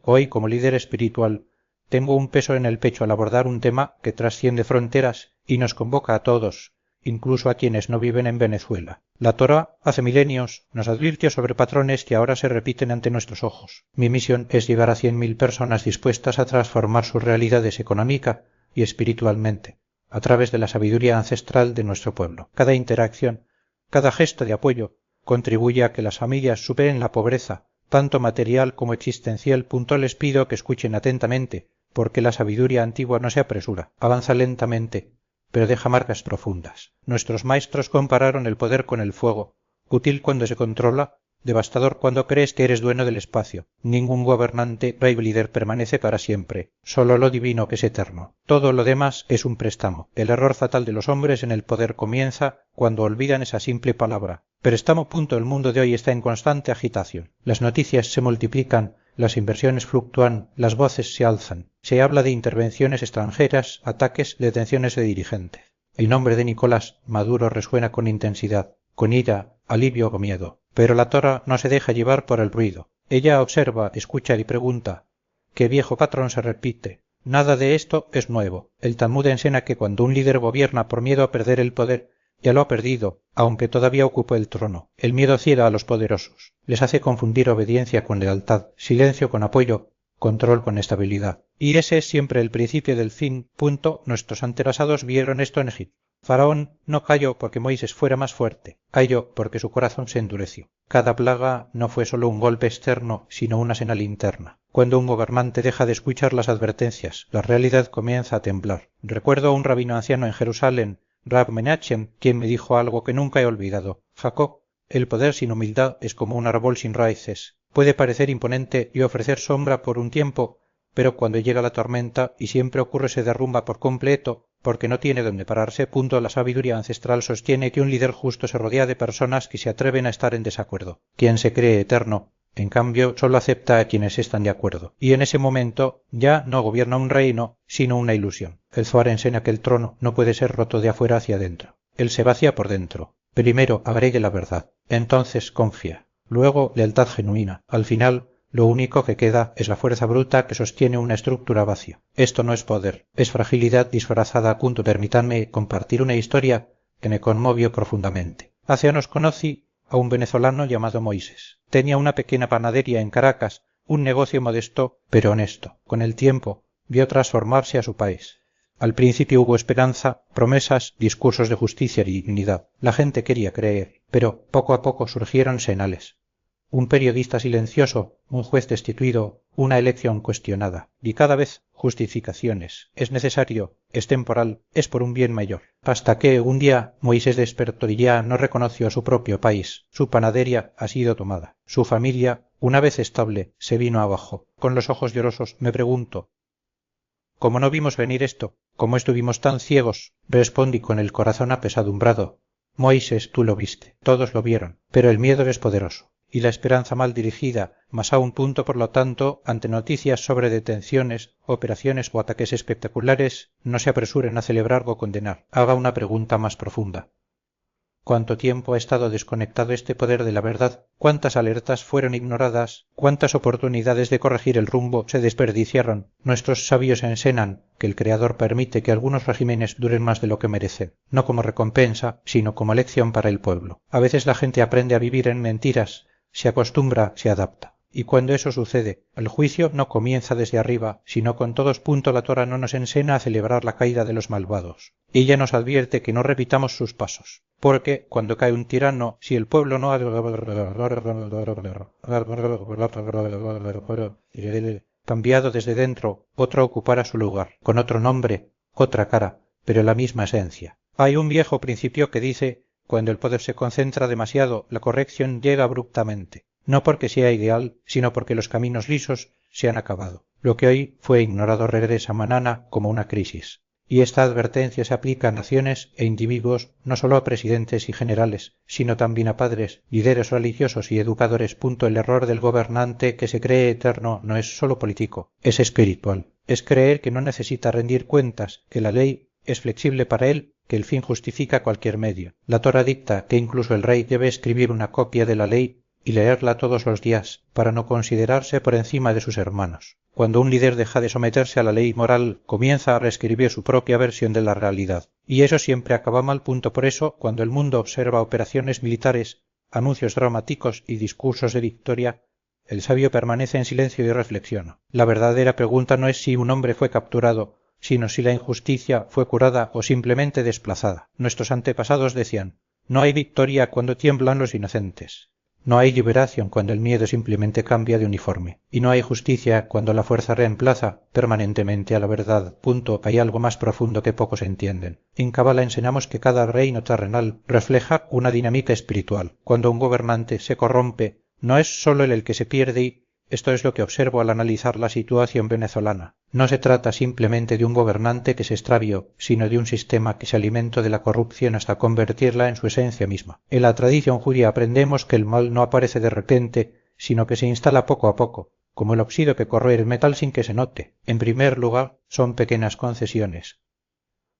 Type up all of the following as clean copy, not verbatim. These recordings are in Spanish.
Hoy, como líder espiritual, tengo un peso en el pecho al abordar un tema que trasciende fronteras y nos convoca a todos, incluso a quienes no viven en Venezuela. La Torá, hace milenios, nos advirtió sobre patrones que ahora se repiten ante nuestros ojos. Mi misión es llegar a 100.000 personas dispuestas a transformar sus realidades económica y espiritualmente, a través de la sabiduría ancestral de nuestro pueblo. Cada interacción, cada gesto de apoyo, contribuye a que las familias superen la pobreza, tanto material como existencial. Les pido que escuchen atentamente, porque la sabiduría antigua no se apresura, avanza lentamente, pero deja marcas profundas. Nuestros maestros compararon el poder con el fuego, útil cuando se controla, devastador cuando crees que eres dueño del espacio. Ningún gobernante, rey o líder permanece para siempre, solo lo divino que es eterno. Todo lo demás es un préstamo. El error fatal de los hombres en el poder comienza cuando olvidan esa simple palabra. Préstamo. El mundo de hoy está en constante agitación. Las noticias se multiplican, las inversiones fluctúan, las voces se alzan. Se habla de intervenciones extranjeras, ataques, detenciones de dirigentes. El nombre de Nicolás Maduro resuena con intensidad, con ira, alivio o miedo. Pero la Torá no se deja llevar por el ruido. Ella observa, escucha y pregunta. ¿Qué viejo patrón se repite? Nada de esto es nuevo. El Talmud enseña que cuando un líder gobierna por miedo a perder el poder, ya lo ha perdido, aunque todavía ocupe el trono. El miedo ciega a los poderosos. Les hace confundir obediencia con lealtad, silencio con apoyo, control con estabilidad. Y ese es siempre el principio del fin. Nuestros antepasados vieron esto en Egipto. Faraón no cayó porque Moisés fuera más fuerte, cayó porque su corazón se endureció. Cada plaga no fue solo un golpe externo, sino una señal interna. Cuando un gobernante deja de escuchar las advertencias, la realidad comienza a temblar. Recuerdo a un rabino anciano en Jerusalén, Rab Menachem, quien me dijo algo que nunca he olvidado. Jacob, el poder sin humildad es como un árbol sin raíces. Puede parecer imponente y ofrecer sombra por un tiempo, pero cuando llega la tormenta, y siempre ocurre, se derrumba por completo, porque no tiene donde pararse. La sabiduría ancestral sostiene que un líder justo se rodea de personas que se atreven a estar en desacuerdo. Quien se cree eterno, en cambio, solo acepta a quienes están de acuerdo. Y en ese momento ya no gobierna un reino, sino una ilusión. El Zohar enseña que el trono no puede ser roto de afuera hacia adentro. Él se vacía por dentro. Primero agregue la verdad, entonces confía. Luego lealtad genuina. Al final, lo único que queda es la fuerza bruta que sostiene una estructura vacía. Esto no es poder, es fragilidad disfrazada. Permítanme compartir una historia que me conmovió profundamente. Hace años conocí a un venezolano llamado Moisés. Tenía una pequeña panadería en Caracas, un negocio modesto pero honesto. Con el tiempo vio transformarse a su país. Al principio hubo esperanza, promesas, discursos de justicia y dignidad. La gente quería creer, pero poco a poco surgieron señales. Un periodista silencioso, un juez destituido, una elección cuestionada. Y cada vez justificaciones. Es necesario, es temporal, es por un bien mayor. Hasta que un día Moisés despertó y ya no reconoció a su propio país. Su panadería ha sido tomada. Su familia, una vez estable, se vino abajo. Con los ojos llorosos me pregunto, ¿cómo no vimos venir esto? ¿Cómo estuvimos tan ciegos? Respondí con el corazón apesadumbrado. Moisés, tú lo viste, todos lo vieron, pero el miedo es poderoso. Y la esperanza mal dirigida, más a un punto, por lo tanto, ante noticias sobre detenciones, operaciones o ataques espectaculares, no se apresuren a celebrar o condenar. Haga una pregunta más profunda. ¿Cuánto tiempo ha estado desconectado este poder de la verdad? ¿Cuántas alertas fueron ignoradas? ¿Cuántas oportunidades de corregir el rumbo se desperdiciaron? Nuestros sabios enseñan que el Creador permite que algunos regímenes duren más de lo que merecen, no como recompensa, sino como lección para el pueblo. A veces la gente aprende a vivir en mentiras, se acostumbra, se adapta. Y cuando eso sucede, el juicio no comienza desde arriba, sino con todos. La Torá no nos enseña a celebrar la caída de los malvados. Ella nos advierte que no repitamos sus pasos, porque cuando cae un tirano, si el pueblo no ha cambiado desde dentro, otro ocupará su lugar, con otro nombre, otra cara, pero la misma esencia. Hay un viejo principio que dice: cuando el poder se concentra demasiado, la corrección llega abruptamente. No porque sea ideal, sino porque los caminos lisos se han acabado. Lo que hoy fue ignorado regresa mañana como una crisis. Y esta advertencia se aplica a naciones e individuos, no solo a presidentes y generales, sino también a padres, líderes religiosos y educadores. El error del gobernante que se cree eterno no es solo político, es espiritual. Es creer que no necesita rendir cuentas, que la ley es flexible para él, que el fin justifica cualquier medio. La Torá dicta que incluso el rey debe escribir una copia de la ley y leerla todos los días para no considerarse por encima de sus hermanos. Cuando un líder deja de someterse a la ley moral, comienza a reescribir su propia versión de la realidad. Y eso siempre acaba mal. Por eso, cuando el mundo observa operaciones militares, anuncios dramáticos y discursos de victoria, el sabio permanece en silencio y reflexiona. La verdadera pregunta no es si un hombre fue capturado, sino si la injusticia fue curada o simplemente desplazada. Nuestros antepasados decían: no hay victoria cuando tiemblan los inocentes. No hay liberación cuando el miedo simplemente cambia de uniforme. Y no hay justicia cuando la fuerza reemplaza permanentemente a la verdad. Hay algo más profundo que pocos entienden. En Cábala enseñamos que cada reino terrenal refleja una dinámica espiritual. Cuando un gobernante se corrompe, no es solo el que se pierde y... Esto es lo que observo al analizar la situación venezolana. No se trata simplemente de un gobernante que se extravió, sino de un sistema que se alimentó de la corrupción hasta convertirla en su esencia misma. En la tradición judía aprendemos que el mal no aparece de repente, sino que se instala poco a poco, como el óxido que corroe el metal sin que se note. En primer lugar, son pequeñas concesiones.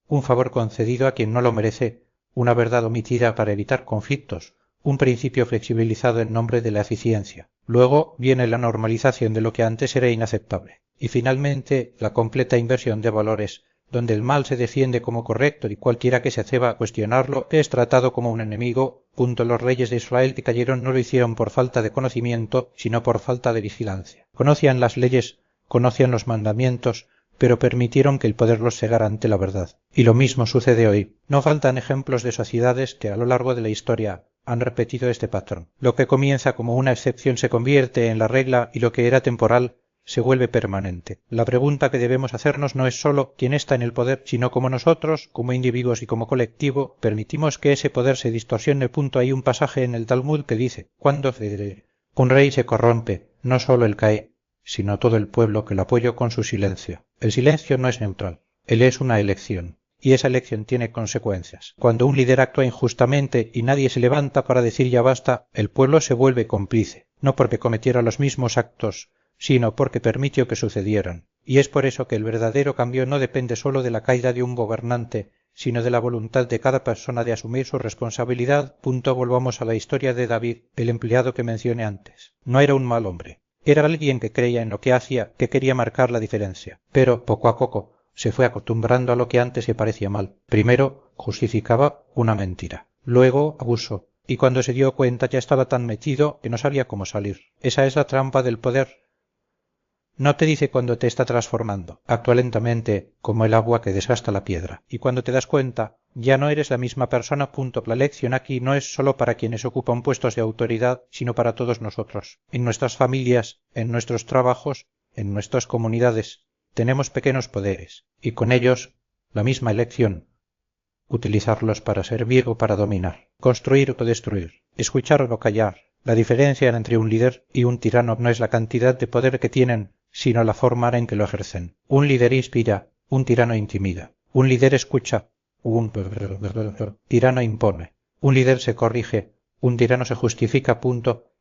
Un favor concedido a quien no lo merece, una verdad omitida para evitar conflictos, un principio flexibilizado en nombre de la eficiencia. Luego viene la normalización de lo que antes era inaceptable. Y finalmente la completa inversión de valores, donde el mal se defiende como correcto y cualquiera que se atreva a cuestionarlo es tratado como un enemigo. Los reyes de Israel que cayeron no lo hicieron por falta de conocimiento, sino por falta de vigilancia. Conocían las leyes, conocían los mandamientos, pero permitieron que el poder los cegara ante la verdad. Y lo mismo sucede hoy. No faltan ejemplos de sociedades que a lo largo de la historia han repetido este patrón. Lo que comienza como una excepción se convierte en la regla y lo que era temporal se vuelve permanente. La pregunta que debemos hacernos no es sólo quién está en el poder, sino cómo nosotros, como individuos y como colectivo, permitimos que ese poder se distorsione. Hay un pasaje en el Talmud que dice: cuando un rey se corrompe, no solo él cae, sino todo el pueblo que lo apoyó con su silencio. El silencio no es neutral, él es una elección. Y esa elección tiene consecuencias. Cuando un líder actúa injustamente y nadie se levanta para decir ya basta, el pueblo se vuelve cómplice, no porque cometiera los mismos actos, sino porque permitió que sucedieran. Y es por eso que el verdadero cambio no depende solo de la caída de un gobernante, sino de la voluntad de cada persona de asumir su responsabilidad. Volvamos a la historia de David, el empleado que mencioné antes. No era un mal hombre. Era alguien que creía en lo que hacía, que quería marcar la diferencia. Pero, poco a poco, se fue acostumbrando a lo que antes le parecía mal. Primero justificaba una mentira, luego abusó, y cuando se dio cuenta ya estaba tan metido que no sabía cómo salir. Esa es la trampa del poder. No te dice cuando te está transformando. Actúa lentamente, como el agua que desgasta la piedra. Y cuando te das cuenta, ya no eres la misma persona. La lección aquí no es solo para quienes ocupan puestos de autoridad, sino para todos nosotros. En nuestras familias, en nuestros trabajos, en nuestras comunidades, tenemos pequeños poderes, y con ellos la misma elección: utilizarlos para servir o para dominar, construir o destruir, escuchar o no callar. La diferencia entre un líder y un tirano no es la cantidad de poder que tienen, sino la forma en que lo ejercen. Un líder inspira, un tirano intimida. Un líder escucha, un tirano impone. Un líder se corrige, un tirano se justifica.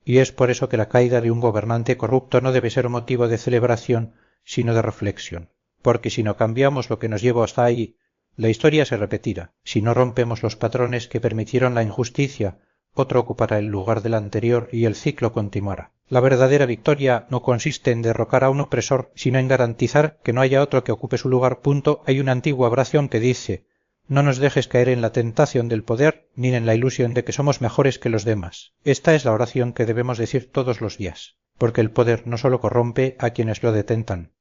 Y es por eso que la caída de un gobernante corrupto no debe ser motivo de celebración, sino de reflexión. Porque si no cambiamos lo que nos llevó hasta ahí, la historia se repetirá. Si no rompemos los patrones que permitieron la injusticia, otro ocupará el lugar del anterior y el ciclo continuará. La verdadera victoria no consiste en derrocar a un opresor, sino en garantizar que no haya otro que ocupe su lugar. Hay una antigua oración que dice: no nos dejes caer en la tentación del poder, ni en la ilusión de que somos mejores que los demás. Esta es la oración que debemos decir todos los días, porque el poder no solo corrompe a quienes lo detentan,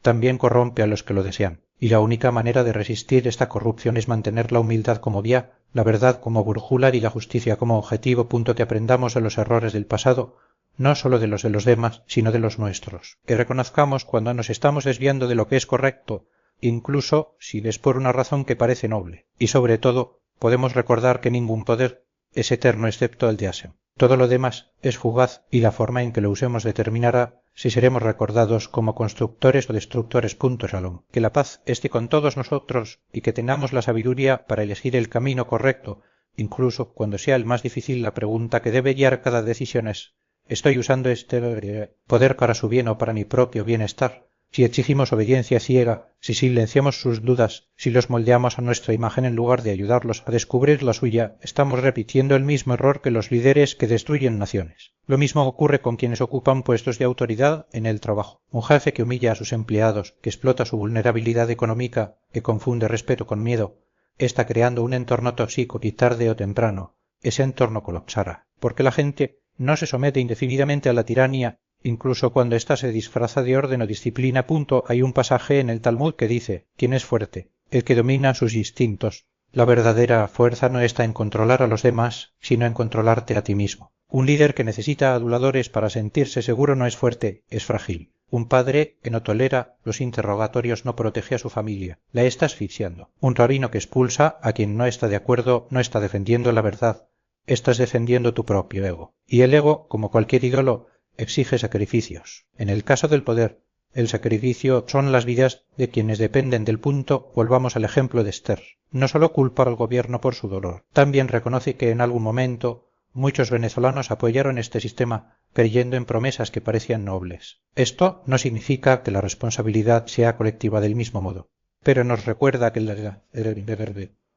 también corrompe a los que lo desean. Y la única manera de resistir esta corrupción es mantener la humildad como vía, la verdad como brújula y la justicia como objetivo. Que aprendamos de los errores del pasado, no solo de los demás, sino de los nuestros. Que reconozcamos cuando nos estamos desviando de lo que es correcto, incluso si es por una razón que parece noble. Y sobre todo, podemos recordar que ningún poder es eterno excepto el de Hashem. Todo lo demás es fugaz y la forma en que lo usemos determinará si seremos recordados como constructores o destructores. Shalom. Que la paz esté con todos nosotros y que tengamos la sabiduría para elegir el camino correcto, incluso cuando sea el más difícil. La pregunta que debe guiar cada decisión es: ¿estoy usando este poder para su bien o para mi propio bienestar? si exigimos obediencia ciega, si silenciamos sus dudas, si los moldeamos a nuestra imagen en lugar de ayudarlos a descubrir la suya, estamos repitiendo el mismo error que los líderes que destruyen naciones. Lo mismo ocurre con quienes ocupan puestos de autoridad en el trabajo. Un jefe que humilla a sus empleados, que explota su vulnerabilidad económica, que confunde respeto con miedo, está creando un entorno tóxico y tarde o temprano ese entorno colapsará, porque la gente no se somete indefinidamente a la tiranía. Incluso cuando ésta se disfraza de orden o disciplina. Hay un pasaje en el Talmud que dice: ¿quién es fuerte? El que domina sus instintos. La verdadera fuerza no está en controlar a los demás, sino en controlarte a ti mismo. Un líder que necesita aduladores para sentirse seguro no es fuerte, es frágil. Un padre que no tolera los interrogatorios no protege a su familia, la está asfixiando. Un rabino que expulsa a quien no está de acuerdo no está defendiendo la verdad, estás defendiendo tu propio ego. Y el ego, como cualquier ídolo, exige sacrificios. En el caso del poder, el sacrificio son las vidas de quienes dependen del punto. Volvamos al ejemplo de Esther. No solo culpa al gobierno por su dolor, también reconoce que en algún momento muchos venezolanos apoyaron este sistema creyendo en promesas que parecían nobles. Esto no significa que la responsabilidad sea colectiva del mismo modo, pero nos recuerda que la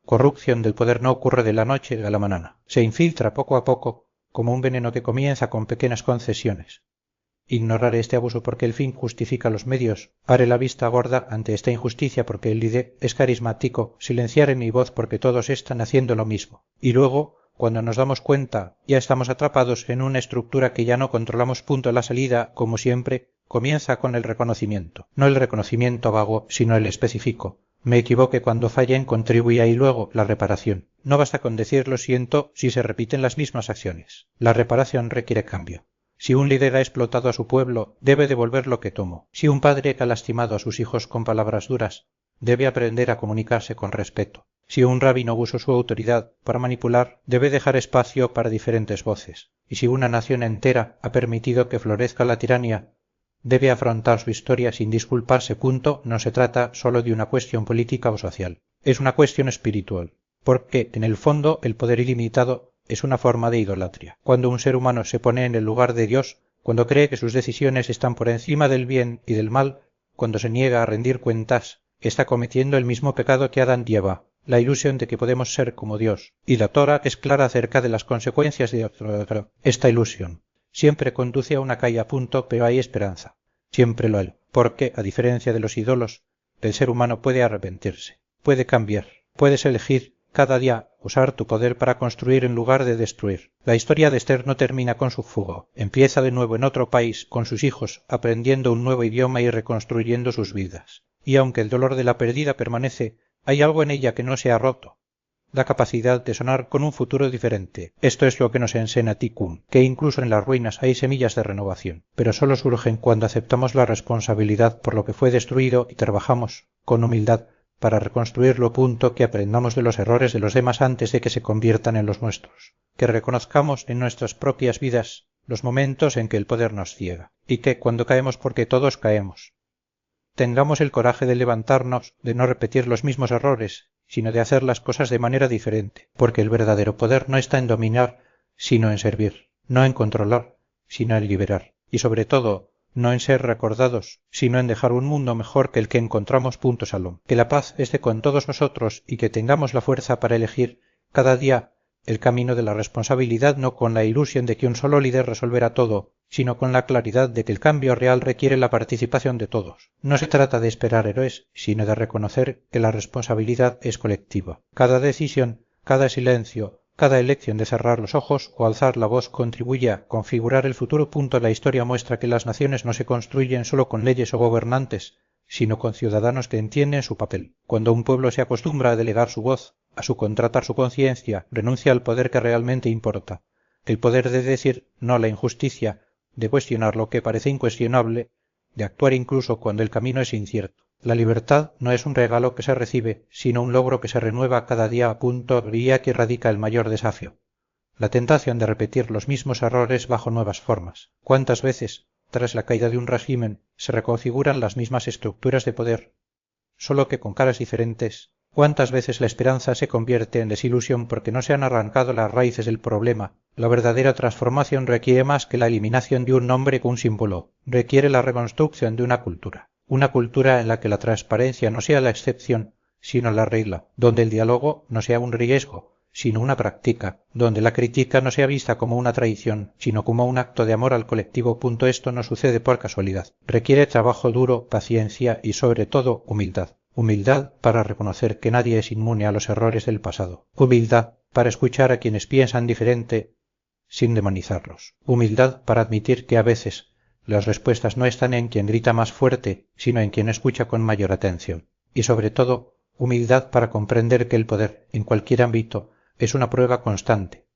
corrupción del poder no ocurre de la noche a la mañana. Se infiltra poco a poco, como un veneno que comienza con pequeñas concesiones. Ignorar este abuso porque el fin justifica los medios, haré la vista gorda ante esta injusticia porque el líder es carismático, silenciar en mi voz porque todos están haciendo lo mismo. Y luego, cuando nos damos cuenta, ya estamos atrapados en una estructura que ya no controlamos. La salida, como siempre, comienza con el reconocimiento. No el reconocimiento vago, sino el específico. Me equivoqué cuando fallen, contribuía y luego la reparación. No basta con decir lo siento si se repiten las mismas acciones. La reparación requiere cambio. Si un líder ha explotado a su pueblo, debe devolver lo que tomó. Si un padre ha lastimado a sus hijos con palabras duras, debe aprender a comunicarse con respeto. Si un rabino usó su autoridad para manipular, debe dejar espacio para diferentes voces. Y si una nación entera ha permitido que florezca la tiranía, debe afrontar su historia sin disculparse. No se trata solo de una cuestión política o social. Es una cuestión espiritual, porque en el fondo el poder ilimitado es una forma de idolatría. Cuando un ser humano se pone en el lugar de Dios, cuando cree que sus decisiones están por encima del bien y del mal, cuando se niega a rendir cuentas, está cometiendo el mismo pecado que Adán y Eva, la ilusión de que podemos ser como Dios. Y la Torá es clara acerca de las consecuencias de esta ilusión. Siempre conduce a una caída, pero hay esperanza. Siempre lo hay, porque, a diferencia de los ídolos, el ser humano puede arrepentirse, puede cambiar, puedes elegir cada día usar tu poder para construir en lugar de destruir. La historia de Esther no termina con su fuga, empieza de nuevo en otro país, con sus hijos, aprendiendo un nuevo idioma y reconstruyendo sus vidas. Y aunque el dolor de la pérdida permanece, hay algo en ella que no se ha roto, la capacidad de sonar con un futuro diferente. Esto es lo que nos enseña Tikkun, que incluso en las ruinas hay semillas de renovación, pero solo surgen cuando aceptamos la responsabilidad por lo que fue destruido y trabajamos con humildad para reconstruirlo. Que aprendamos de los errores de los demás antes de que se conviertan en los nuestros, que reconozcamos en nuestras propias vidas los momentos en que el poder nos ciega, y que cuando caemos, porque todos caemos, tengamos el coraje de levantarnos, de no repetir los mismos errores, sino de hacer las cosas de manera diferente, porque el verdadero poder no está en dominar, sino en servir, no en controlar, sino en liberar, y sobre todo, no en ser recordados, sino en dejar un mundo mejor que el que encontramos. Salom. Que la paz esté con todos nosotros y que tengamos la fuerza para elegir cada día el camino de la responsabilidad, no con la ilusión de que un solo líder resolverá todo, sino con la claridad de que el cambio real requiere la participación de todos. No se trata de esperar héroes, sino de reconocer que la responsabilidad es colectiva. Cada decisión, cada silencio, cada elección de cerrar los ojos o alzar la voz contribuye a configurar el futuro. La historia muestra que las naciones no se construyen solo con leyes o gobernantes, sino con ciudadanos que entienden su papel. Cuando un pueblo se acostumbra a delegar su voz, a subcontratar su conciencia, renuncia al poder que realmente importa, el poder de decir no a la injusticia, de cuestionar lo que parece incuestionable, de actuar incluso cuando el camino es incierto. La libertad no es un regalo que se recibe, sino un logro que se renueva cada día. Y aquí radica el mayor desafío, la tentación de repetir los mismos errores bajo nuevas formas. ¿Cuántas veces, tras la caída de un régimen, se reconfiguran las mismas estructuras de poder, solo que con caras diferentes? ¿Cuántas veces la esperanza se convierte en desilusión porque no se han arrancado las raíces del problema? La verdadera transformación requiere más que la eliminación de un nombre o un símbolo, requiere la reconstrucción de una cultura. una cultura en la que la transparencia no sea la excepción, sino la regla, donde el diálogo no sea un riesgo, sino una práctica, donde la crítica no sea vista como una traición, sino como un acto de amor al colectivo. Esto no sucede por casualidad. Requiere trabajo duro, paciencia y, sobre todo, humildad. Humildad para reconocer que nadie es inmune a los errores del pasado. Humildad para escuchar a quienes piensan diferente sin demonizarlos. Humildad para admitir que a veces las respuestas no están en quien grita más fuerte, sino en quien escucha con mayor atención. Y sobre todo, humildad para comprender que el poder, en cualquier ámbito, es una prueba constante,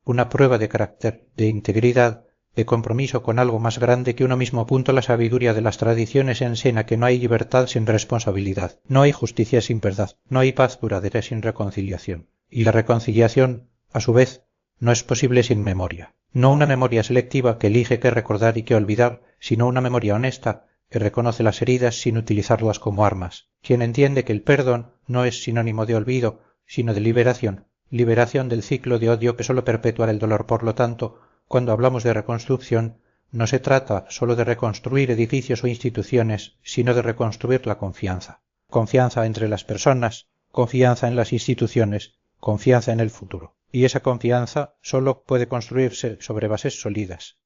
una prueba de carácter, de integridad, de compromiso con algo más grande que uno mismo. La sabiduría de las tradiciones enseña que no hay libertad sin responsabilidad, no hay justicia sin verdad, no hay paz duradera sin reconciliación. Y la reconciliación, a su vez, no es posible sin memoria. No una memoria selectiva que elige qué recordar y qué olvidar, sino una memoria honesta que reconoce las heridas sin utilizarlas como armas. Quien entiende que el perdón no es sinónimo de olvido, sino de liberación, liberación del ciclo de odio que solo perpetúa el dolor. Por lo tanto, cuando hablamos de reconstrucción, no se trata solo de reconstruir edificios o instituciones, sino de reconstruir la confianza. Confianza entre las personas, confianza en las instituciones, confianza en el futuro. Y esa confianza solo puede construirse sobre bases sólidas.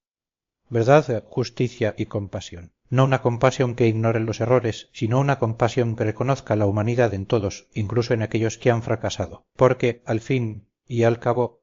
Verdad, justicia y compasión. No una compasión que ignore los errores, sino una compasión que reconozca la humanidad en todos, incluso en aquellos que han fracasado. Porque, al fin y al cabo,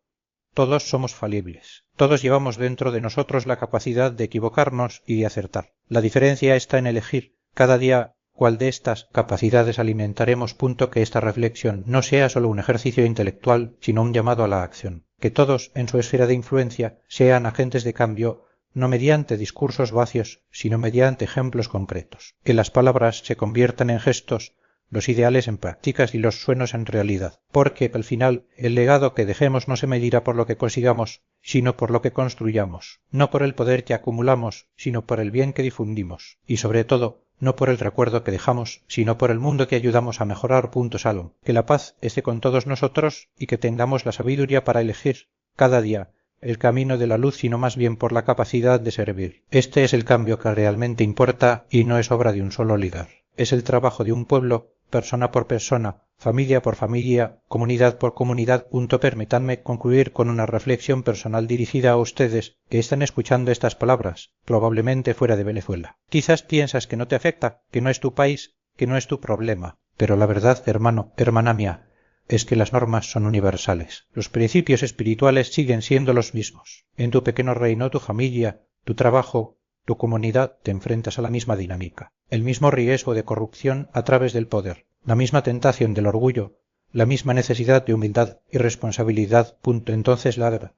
todos somos falibles. Todos llevamos dentro de nosotros la capacidad de equivocarnos y de acertar. La diferencia está en elegir cada día cuál de estas capacidades alimentaremos. Que esta reflexión no sea solo un ejercicio intelectual, sino un llamado a la acción. Que todos, en su esfera de influencia, sean agentes de cambio, no mediante discursos vacios, sino mediante ejemplos concretos. Que las palabras se conviertan en gestos, los ideales en prácticas y los sueños en realidad. Porque, al final, el legado que dejemos no se medirá por lo que consigamos, sino por lo que construyamos. No por el poder que acumulamos, sino por el bien que difundimos. Y, sobre todo, no por el recuerdo que dejamos, sino por el mundo que ayudamos a mejorar. Salom. Que la paz esté con todos nosotros y que tengamos la sabiduría para elegir, cada día, el camino de la luz, sino más bien por la capacidad de servir. Este es el cambio que realmente importa y no es obra de un solo líder. Es el trabajo de un pueblo, persona por persona, familia por familia, comunidad por comunidad. Permítanme concluir con una reflexión personal dirigida a ustedes que están escuchando estas palabras, probablemente fuera de Venezuela. Quizás piensas que no te afecta, que no es tu país, que no es tu problema, pero la verdad, hermano, hermana mía, es que las normas son universales. Los principios espirituales siguen siendo los mismos. En tu pequeño reino, tu familia, tu trabajo, tu comunidad, te enfrentas a la misma dinámica, el mismo riesgo de corrupción a través del poder, la misma tentación del orgullo, la misma necesidad de humildad y responsabilidad. Entonces la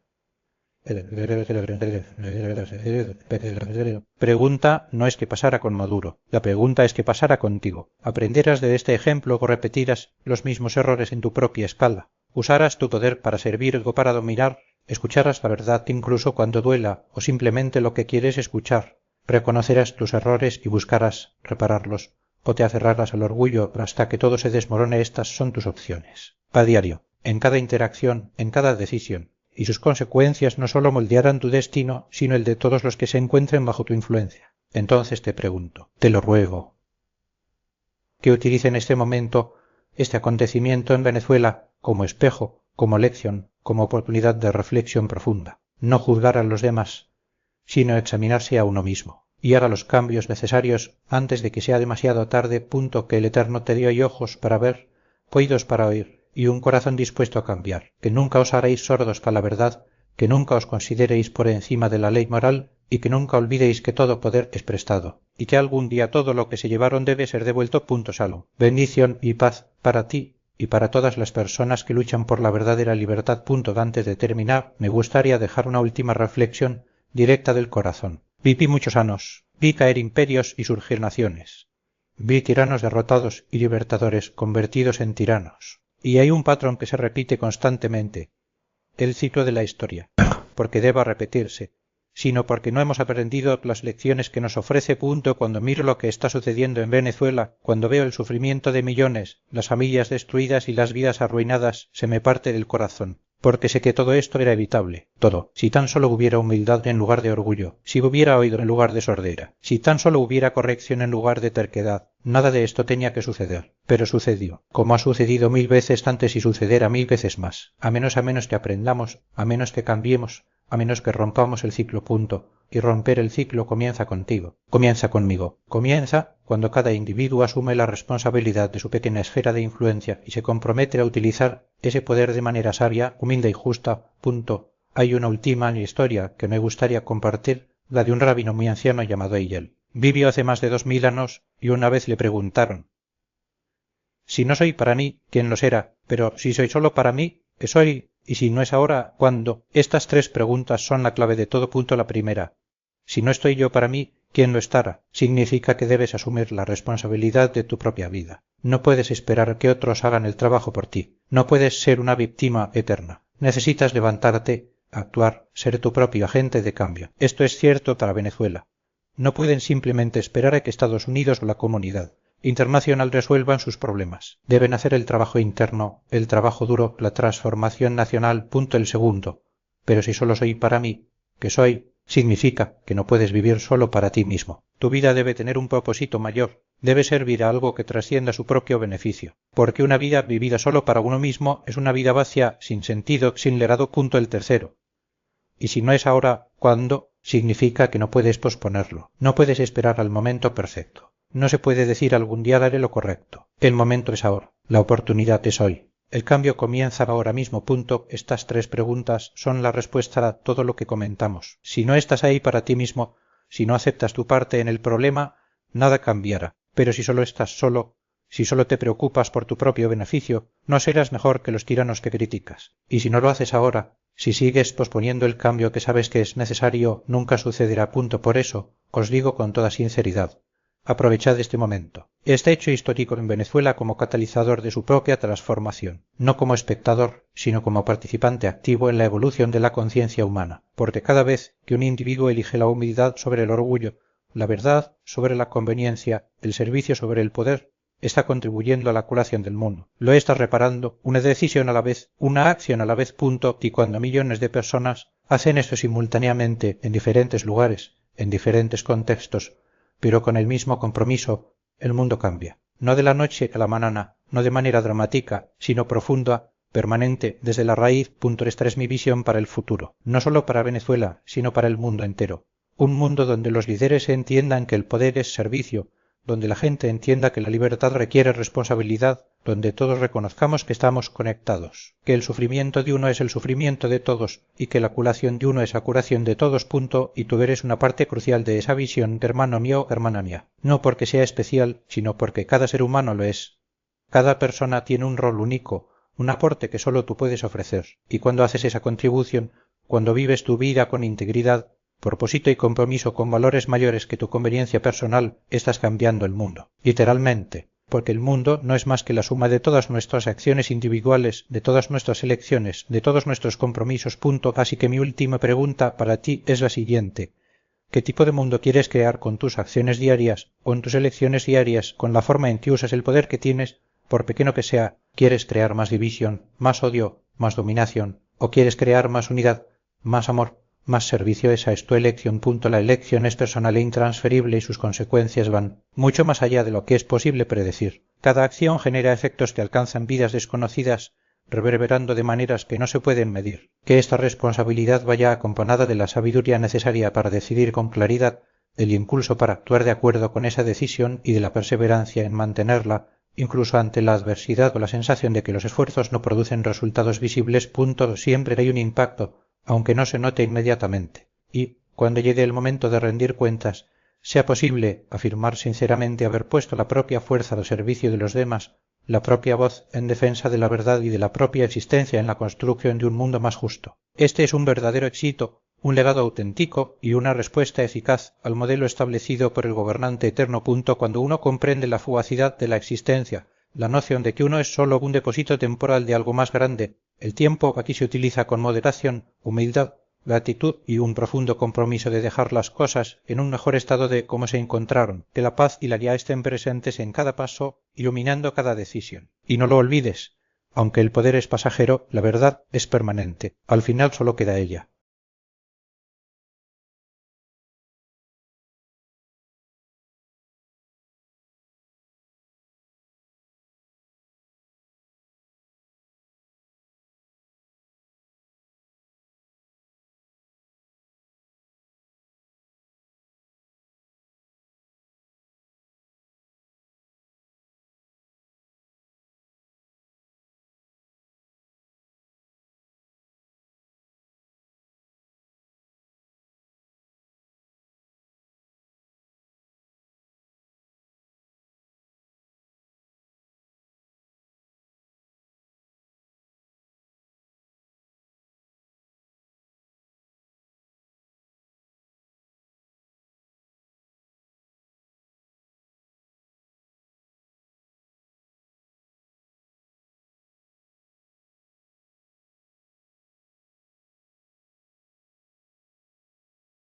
pregunta no es que pasara con Maduro, la pregunta es que pasara contigo. Aprenderás de este ejemplo o repetirás los mismos errores en tu propia escala. Usarás tu poder para servir o para dominar. Escucharás la verdad incluso cuando duela o simplemente lo que quieres escuchar. Reconocerás tus errores y buscarás repararlos. O te aferrarás al orgullo hasta que todo se desmorone. Estas son tus opciones. A diario, en cada interacción, en cada decisión. Y sus consecuencias no solo moldearán tu destino, sino el de todos los que se encuentren bajo tu influencia. Entonces te pregunto, te lo ruego, que utilice en este momento este acontecimiento en Venezuela como espejo, como lección, como oportunidad de reflexión profunda. No juzgar a los demás, sino examinarse a uno mismo. Y haga los cambios necesarios antes de que sea demasiado tarde. Que el Eterno te dio ojos para ver, oídos para oír, y un corazón dispuesto a cambiar, que nunca os haréis sordos a la verdad, que nunca os consideréis por encima de la ley moral y que nunca olvidéis que todo poder es prestado, y que algún día todo lo que se llevaron debe ser devuelto. Salom. Bendición y paz para ti y para todas las personas que luchan por la verdadera libertad. Antes de terminar, me gustaría dejar una última reflexión directa del corazón. Viví muchos años, vi caer imperios y surgir naciones. Vi tiranos derrotados y libertadores convertidos en tiranos. Y hay un patrón que se repite constantemente, el ciclo de la historia, porque deba repetirse, sino porque no hemos aprendido las lecciones que nos ofrece. Cuando miro lo que está sucediendo en Venezuela, cuando veo el sufrimiento de millones, las familias destruidas y las vidas arruinadas, se me parte el corazón. porque sé que todo esto era evitable, todo, si tan solo hubiera humildad en lugar de orgullo, si hubiera oído en lugar de sordera, si tan solo hubiera corrección en lugar de terquedad, nada de esto tenía que suceder. Pero sucedió, como ha sucedido 1000 veces antes y sucederá 1000 veces más, a menos que aprendamos, a menos que cambiemos, a menos que rompamos el ciclo punto, y romper el ciclo comienza contigo, comienza conmigo, comienza cuando cada individuo asume la responsabilidad de su pequeña esfera de influencia y se compromete a utilizar ese poder de manera sabia, humilde y justa, punto. Hay una última historia que me gustaría compartir, la de un rabino muy anciano llamado Eyel. Vivió hace más de 2000 años y una vez le preguntaron: si no soy para mí, ¿quién lo será? Pero si soy solo para mí, ¿qué soy? Y si no es ahora, ¿cuándo? Estas tres preguntas son la clave de todo punto. La primera: si no estoy yo para mí, ¿quién lo estará? Significa que debes asumir la responsabilidad de tu propia vida. No puedes esperar que otros hagan el trabajo por ti. No puedes ser una víctima eterna. Necesitas levantarte, actuar, ser tu propio agente de cambio. Esto es cierto para Venezuela. No pueden simplemente esperar a que Estados Unidos o la comunidad internacional resuelvan sus problemas. Deben hacer el trabajo interno, el trabajo duro, la transformación nacional, punto el segundo. Pero si solo soy para mí, que soy, significa que no puedes vivir solo para ti mismo. Tu vida debe tener un propósito mayor, debe servir a algo que trascienda su propio beneficio. Porque una vida vivida solo para uno mismo es una vida vacía, sin sentido, sin legado, punto el tercero. Y si no es ahora, ¿cuándo? Significa que no puedes posponerlo. No puedes esperar al momento perfecto. No se puede decir algún día haré lo correcto. El momento es ahora. La oportunidad es hoy. El cambio comienza ahora mismo. Punto. Estas tres preguntas son la respuesta a todo lo que comentamos. Si no estás ahí para ti mismo, si no aceptas tu parte en el problema, nada cambiará. Pero si solo estás solo, si solo te preocupas por tu propio beneficio, no serás mejor que los tiranos que criticas. Y si no lo haces ahora, si sigues posponiendo el cambio que sabes que es necesario, nunca sucederá. Punto. Por eso, os digo con toda sinceridad, aprovechad este momento. Este hecho histórico en Venezuela como catalizador de su propia transformación, no como espectador, sino como participante activo en la evolución de la conciencia humana, porque cada vez que un individuo elige la humildad sobre el orgullo, la verdad sobre la conveniencia, el servicio sobre el poder, está contribuyendo a la curación del mundo. Lo está reparando, una decisión a la vez, una acción a la vez. Punto. Y cuando millones de personas hacen esto simultáneamente en diferentes lugares, en diferentes contextos, pero con el mismo compromiso, el mundo cambia. No de la noche a la mañana, no de manera dramática, sino profunda, permanente, desde la raíz. Esta es mi visión para el futuro. No solo para Venezuela, sino para el mundo entero. Un mundo donde los líderes entiendan que el poder es servicio, donde la gente entienda que la libertad requiere responsabilidad, donde todos reconozcamos que estamos conectados, que el sufrimiento de uno es el sufrimiento de todos y que la curación de uno es la curación de todos. Punto. Y tú eres una parte crucial de esa visión, hermano mío, hermana mía. No porque sea especial, sino porque cada ser humano lo es. Cada persona tiene un rol único, un aporte que solo tú puedes ofrecer. Y cuando haces esa contribución, cuando vives tu vida con integridad, propósito y compromiso con valores mayores que tu conveniencia personal, estás cambiando el mundo. Literalmente, porque el mundo no es más que la suma de todas nuestras acciones individuales, de todas nuestras elecciones, de todos nuestros compromisos. Punto. Así que mi última pregunta para ti es la siguiente: ¿qué tipo de mundo quieres crear con tus acciones diarias, con tus elecciones diarias, con la forma en que usas el poder que tienes, por pequeño que sea? ¿Quieres crear más división, más odio, más dominación? ¿O quieres crear más unidad, más amor, más servicio? Esa es tu elección. Punto. La elección es personal e intransferible y sus consecuencias van mucho más allá de lo que es posible predecir. Cada acción genera efectos que alcanzan vidas desconocidas, reverberando de maneras que no se pueden medir. Que esta responsabilidad vaya acompañada de la sabiduría necesaria para decidir con claridad, del impulso para actuar de acuerdo con esa decisión y de la perseverancia en mantenerla, incluso ante la adversidad o la sensación de que los esfuerzos no producen resultados visibles. Punto. Siempre hay un impacto, aunque no se note inmediatamente. Y, cuando llegue el momento de rendir cuentas, sea posible afirmar sinceramente haber puesto la propia fuerza al servicio de los demás, la propia voz en defensa de la verdad y de la propia existencia en la construcción de un mundo más justo. Este es un verdadero éxito, un legado auténtico y una respuesta eficaz al modelo establecido por el gobernante eterno. Punto. Cuando uno comprende la fugacidad de la existencia, la noción de que uno es solo un depósito temporal de algo más grande, el tiempo aquí se utiliza con moderación, humildad, gratitud y un profundo compromiso de dejar las cosas en un mejor estado de como se encontraron, que la paz y la guía estén presentes en cada paso, iluminando cada decisión. Y no lo olvides, aunque el poder es pasajero, la verdad es permanente. Al final sólo queda ella.